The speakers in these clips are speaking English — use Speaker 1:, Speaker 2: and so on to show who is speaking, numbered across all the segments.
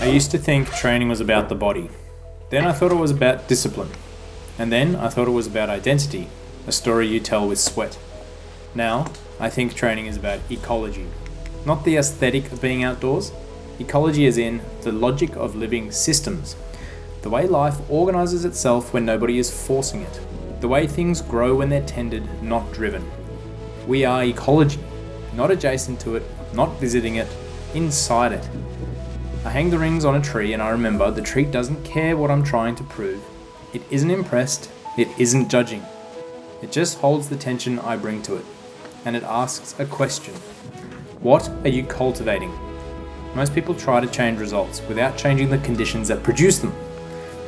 Speaker 1: I used to think training was about the body. Then I thought it was about discipline. And then I thought it was about identity, a story you tell with sweat. Now, I think training is about ecology. Not the aesthetic of being outdoors. Ecology is in the logic of living systems. The way life organizes itself when nobody is forcing it. The way things grow when they're tended, not driven. We are ecology, not adjacent to it, not visiting it, inside it. I hang the rings on a tree and I remember the tree doesn't care what I'm trying to prove. It isn't impressed, it isn't judging. It just holds the tension I bring to it. And it asks a question. What are you cultivating? Most people try to change results without changing the conditions that produce them.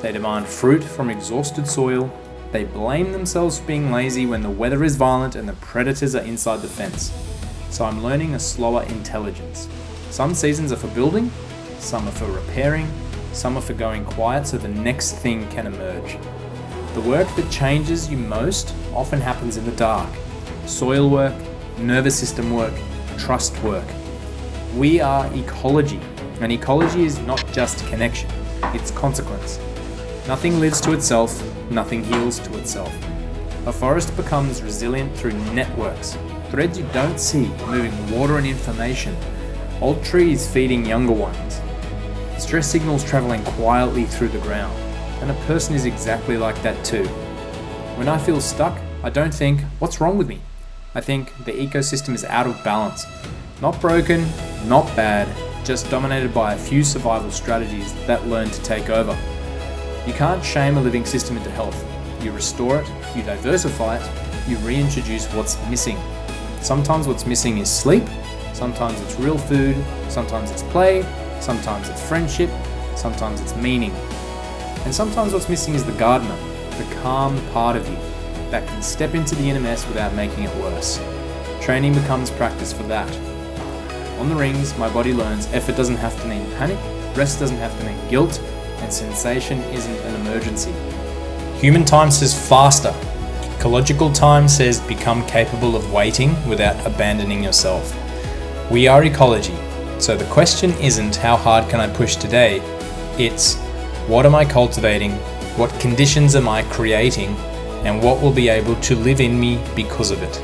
Speaker 1: They demand fruit from exhausted soil. They blame themselves for being lazy when the weather is violent and the predators are inside the fence. So I'm learning a slower intelligence. Some seasons are for building, some are for repairing, some are for going quiet so the next thing can emerge. The work that changes you most often happens in the dark. Soil work, nervous system work, trust work. We are ecology, and ecology is not just connection, it's consequence. Nothing lives to itself, nothing heals to itself. A forest becomes resilient through networks, threads you don't see, moving water and information. Old trees feeding younger ones. Stress signals traveling quietly through the ground. And a person is exactly like that too. When I feel stuck, I don't think, what's wrong with me? I think the ecosystem is out of balance. Not broken, not bad, just dominated by a few survival strategies that learn to take over. You can't shame a living system into health. You restore it, you diversify it, you reintroduce what's missing. Sometimes what's missing is sleep, sometimes it's real food, sometimes it's play, sometimes it's friendship, sometimes it's meaning. And sometimes what's missing is the gardener, the calm part of you that can step into the inner mess without making it worse. Training becomes practice for that. On the rings, my body learns effort doesn't have to mean panic, rest doesn't have to mean guilt, and sensation isn't an emergency. Human time says faster. Ecological time says become capable of waiting without abandoning yourself. We are ecology, so the question isn't how hard can I push today, it's what am I cultivating, what conditions am I creating, and what will be able to live in me because of it.